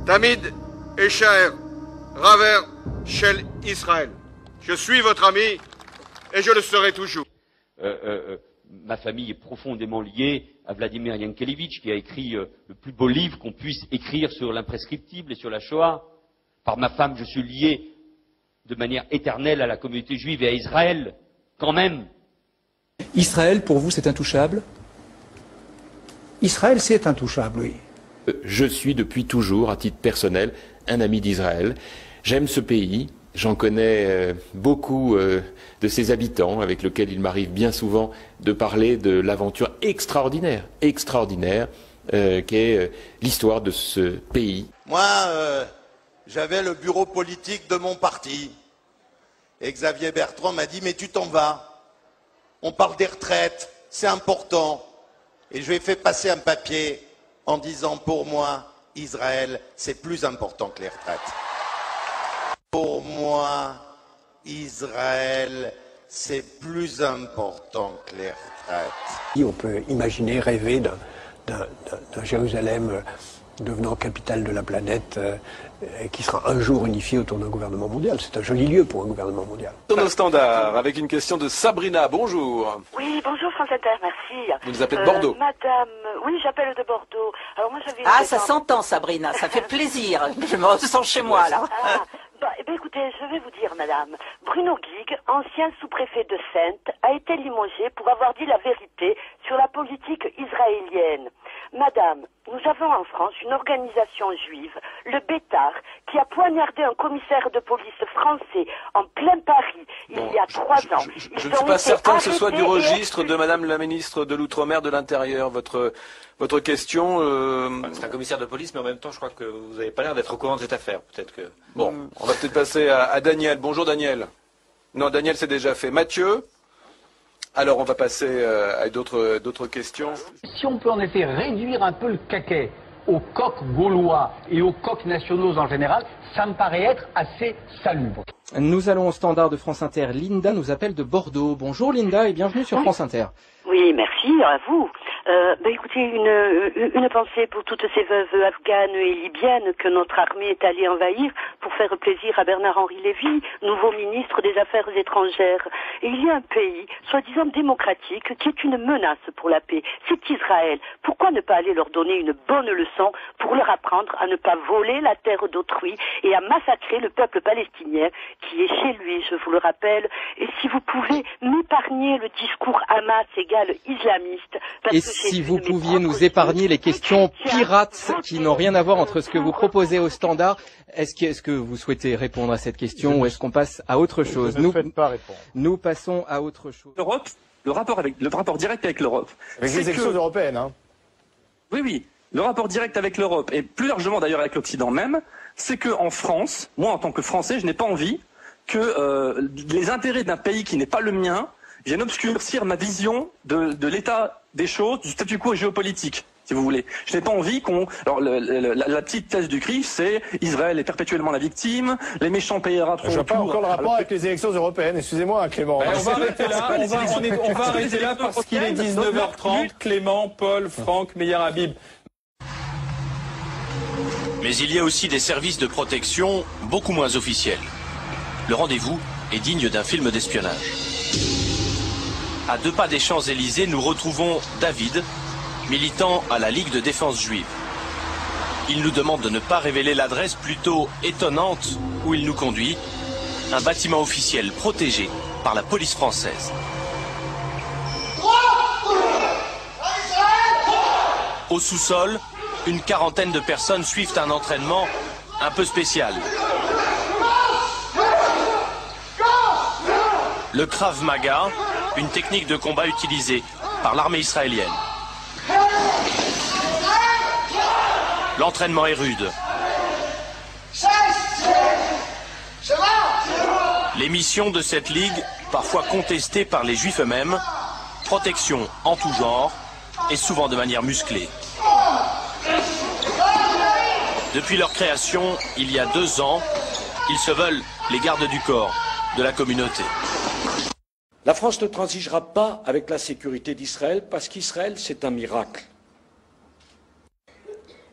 Tamid Eshaer, Raver Shel Israël. Je suis votre ami et je le serai toujours. Ma famille est profondément liée à Vladimir Yankelevitch, qui a écrit le plus beau livre qu'on puisse écrire sur l'imprescriptible et sur la Shoah. Par ma femme, je suis lié de manière éternelle à la communauté juive et à Israël, quand même. Israël, pour vous, c'est intouchable? Israël, c'est intouchable, oui. Je suis depuis toujours, à titre personnel, un ami d'Israël. J'aime ce pays. J'en connais beaucoup de ses habitants, avec lesquels il m'arrive bien souvent de parler de l'aventure extraordinaire qu'est l'histoire de ce pays. Moi, j'avais le bureau politique de mon parti. Et Xavier Bertrand m'a dit, mais tu t'en vas. On parle des retraites, c'est important. Et je lui ai fait passer un papier en disant, pour moi, Israël, c'est plus important que les retraites. Pour moi, Israël, c'est plus important que les retraites. On peut imaginer, rêver d'un Jérusalem devenant capitale de la planète, qui sera un jour unifié autour d'un gouvernement mondial. C'est un joli lieu pour un gouvernement mondial. Nos standards, avec une question de Sabrina. Bonjour. Oui, bonjour France Inter, merci. Vous nous appelez de Bordeaux. Madame, oui, j'appelle de Bordeaux. Alors moi j'avais. Ah, ça s'entend, Sabrina, ça fait plaisir. Je me ressens chez moi là. Écoutez, je vais vous dire, madame, Bruno Guigues, ancien sous-préfet de Saintes, a été limogé pour avoir dit la vérité sur la politique israélienne. Madame, nous avons en France une organisation juive, le Bétar, qui a poignardé un commissaire de police français en plein Paris il y a 3 ans. Je ne suis pas certain que ce soit du registre de madame la ministre de l'Outre-mer de l'Intérieur, votre question. C'est un commissaire de police, mais en même temps, je crois que vous n'avez pas l'air d'être au courant de cette affaire. Peut-être que. Bon, on va peut-être passer à Daniel. Bonjour Daniel. Non, Daniel, c'est déjà fait. Mathieu. Alors, on va passer à d'autres questions. Si on peut en effet réduire un peu le caquet aux coqs gaulois et aux coqs nationaux en général, ça me paraît être assez salubre. Nous allons au standard de France Inter. Linda nous appelle de Bordeaux. Bonjour Linda et bienvenue sur France Inter. Oui, merci à vous. Écoutez, une pensée pour toutes ces veuves afghanes et libyennes que notre armée est allée envahir pour faire plaisir à Bernard-Henri Lévy, nouveau ministre des Affaires étrangères. Et il y a un pays, soi-disant démocratique, qui est une menace pour la paix. C'est Israël. Pourquoi ne pas aller leur donner une bonne leçon pour leur apprendre à ne pas voler la terre d'autrui et à massacrer le peuple palestinien qui est chez lui, je vous le rappelle. Et si vous pouvez m'épargner le discours Hamas égale islamiste. Et si vous pouviez nous épargner les questions pirates qui n'ont rien à voir entre ce que vous proposez au standard, est-ce que vous souhaitez répondre à cette question ou est-ce qu'on passe à autre chose? Nous passons à autre chose. L'Europe, le rapport direct avec l'Europe. Avec les élections européennes, hein. Oui. Le rapport direct avec l'Europe, et plus largement d'ailleurs avec l'Occident même, c'est qu'en France, moi en tant que Français, je n'ai pas envie que les intérêts d'un pays qui n'est pas le mien viennent obscurcir ma vision de l'état des choses, du statu quo géopolitique, si vous voulez. Je n'ai pas envie qu'on... Alors, la petite thèse du CRIF, c'est Israël est perpétuellement la victime, les méchants payera trop. Je vois pas encore le rapport avec les élections européennes. Excusez-moi, Clément. On va arrêter là. On va arrêter là parce qu'il est 19h30. Clément, Paul, Franck, Meyer Habib. Mais il y a aussi des services de protection beaucoup moins officiels. Le rendez-vous est digne d'un film d'espionnage. À 2 pas des Champs-Élysées, nous retrouvons David, militant à la Ligue de défense juive. Il nous demande de ne pas révéler l'adresse plutôt étonnante où il nous conduit, un bâtiment officiel protégé par la police française. Au sous-sol, une quarantaine de personnes suivent un entraînement un peu spécial. Le Krav Maga, une technique de combat utilisée par l'armée israélienne. L'entraînement est rude. Les missions de cette ligue, parfois contestées par les juifs eux-mêmes, protection en tout genre et souvent de manière musclée. Depuis leur création, il y a 2 ans, ils se veulent les gardes du corps de la communauté. La France ne transigera pas avec la sécurité d'Israël parce qu'Israël, c'est un miracle.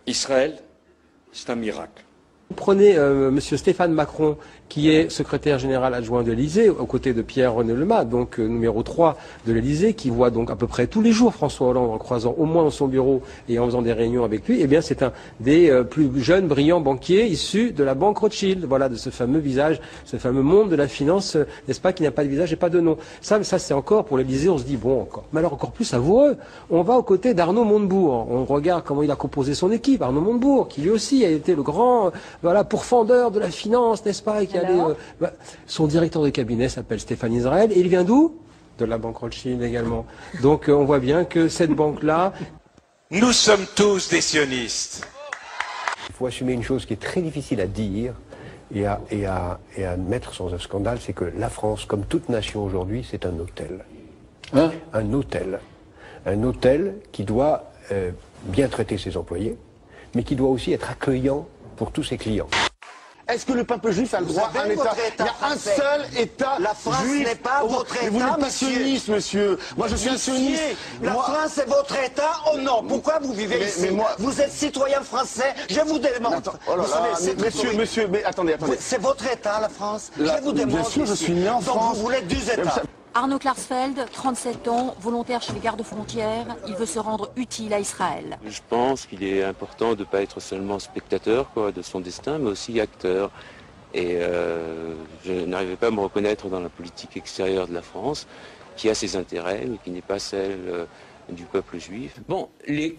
Israël, c'est un miracle. Prenez M. Stéphane Macron, qui est secrétaire général adjoint de l'Élysée, aux côtés de Pierre-René Lemas, donc numéro 3 de l'Élysée, qui voit donc à peu près tous les jours François Hollande en croisant au moins dans son bureau et en faisant des réunions avec lui. Eh bien, c'est un des plus jeunes, brillants banquiers issus de la banque Rothschild, voilà, de ce fameux visage, ce fameux monde de la finance, n'est-ce pas, qui n'a pas de visage et pas de nom. Ça c'est encore pour l'Élysée, on se dit, bon, encore, mais alors encore plus savoureux, on va aux côtés d'Arnaud Montebourg. On regarde comment il a composé son équipe, Arnaud Montebourg, qui lui aussi a été le grand, voilà, pourfendeur de la finance, n'est-ce pas, et qui allait, son directeur de cabinet s'appelle Stéphane Israël, et il vient d'où? De la banque Rothschild également. Donc on voit bien que cette banque-là... Nous sommes tous des sionistes. Il faut assumer une chose qui est très difficile à dire et à admettre sans un scandale, c'est que la France, comme toute nation aujourd'hui, c'est un hôtel. Hein? Un hôtel. Un hôtel qui doit bien traiter ses employés, mais qui doit aussi être accueillant pour tous ses clients. Est-ce que le peuple juif a le droit à un État? Il y a un seul État La France juif. n'est pas votre État, Vous n'êtes pas monsieur. sioniste, monsieur. Moi, je suis un sioniste. La France est votre État? Oh non, pourquoi vous vivez ici? Vous êtes citoyen français, je vous demande. Oh là là, monsieur, mais attendez. C'est votre État, la France? Je vous demande. Bien sûr, je suis né en France. Donc vous voulez deux États? Arnaud Klarsfeld, 37 ans, volontaire chez les gardes-frontières, il veut se rendre utile à Israël. Je pense qu'il est important de ne pas être seulement spectateur de son destin, mais aussi acteur. Et je n'arrivais pas à me reconnaître dans la politique extérieure de la France, qui a ses intérêts, mais qui n'est pas celle du peuple juif. Bon, les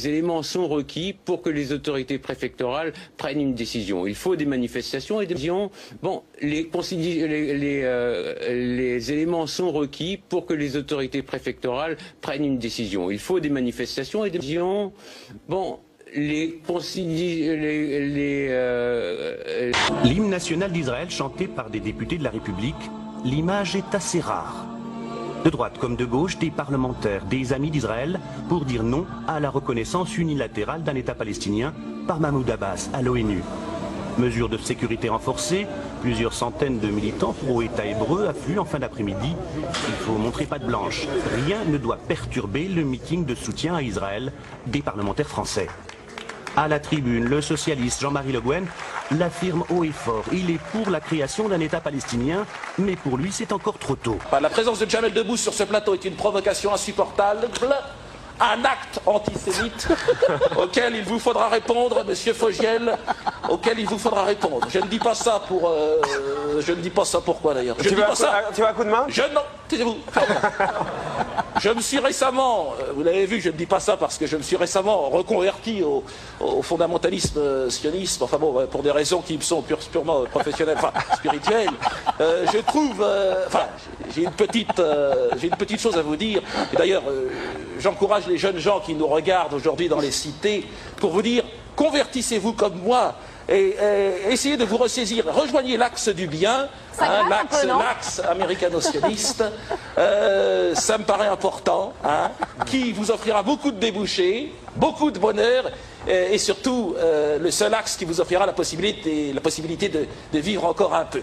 éléments sont requis pour que les autorités préfectorales prennent une décision. Il faut des manifestations et des décisions. Bon, les éléments sont requis pour que les autorités préfectorales prennent une décision. Il faut des manifestations et des décisions. Bon, l'hymne national d'Israël chanté par des députés de la République, l'image est assez rare. De droite comme de gauche, des parlementaires, des amis d'Israël, pour dire non à la reconnaissance unilatérale d'un État palestinien par Mahmoud Abbas à l'ONU. Mesures de sécurité renforcées, plusieurs centaines de militants pro-État hébreu affluent en fin d'après-midi. Il faut montrer patte blanche. Rien ne doit perturber le meeting de soutien à Israël des parlementaires français. À la tribune, le socialiste Jean-Marie Le Guen l'affirme haut et fort. Il est pour la création d'un État palestinien, mais pour lui, c'est encore trop tôt. La présence de Jamel Debbouze sur ce plateau est une provocation insupportable. Un acte antisémite auquel il vous faudra répondre, monsieur Fogiel, auquel il vous faudra répondre. Je ne dis pas ça pour... je ne dis pas ça pourquoi d'ailleurs. Je ne dis pas ça. Tu veux un coup de main? Non, taisez-vous. Je me suis récemment, vous l'avez vu, je ne dis pas ça parce que je me suis récemment reconverti au fondamentalisme sioniste, enfin bon, pour des raisons qui me sont purement professionnelles, enfin spirituelles. Je trouve, enfin, j'ai une petite chose à vous dire. Et d'ailleurs, j'encourage les jeunes gens qui nous regardent aujourd'hui dans les cités pour vous dire, convertissez-vous comme moi et essayez de vous ressaisir. Rejoignez l'axe du bien, l'axe américano-sioniste. Ça me paraît important, qui vous offrira beaucoup de débouchés, beaucoup de bonheur et surtout le seul axe qui vous offrira la possibilité de vivre encore un peu.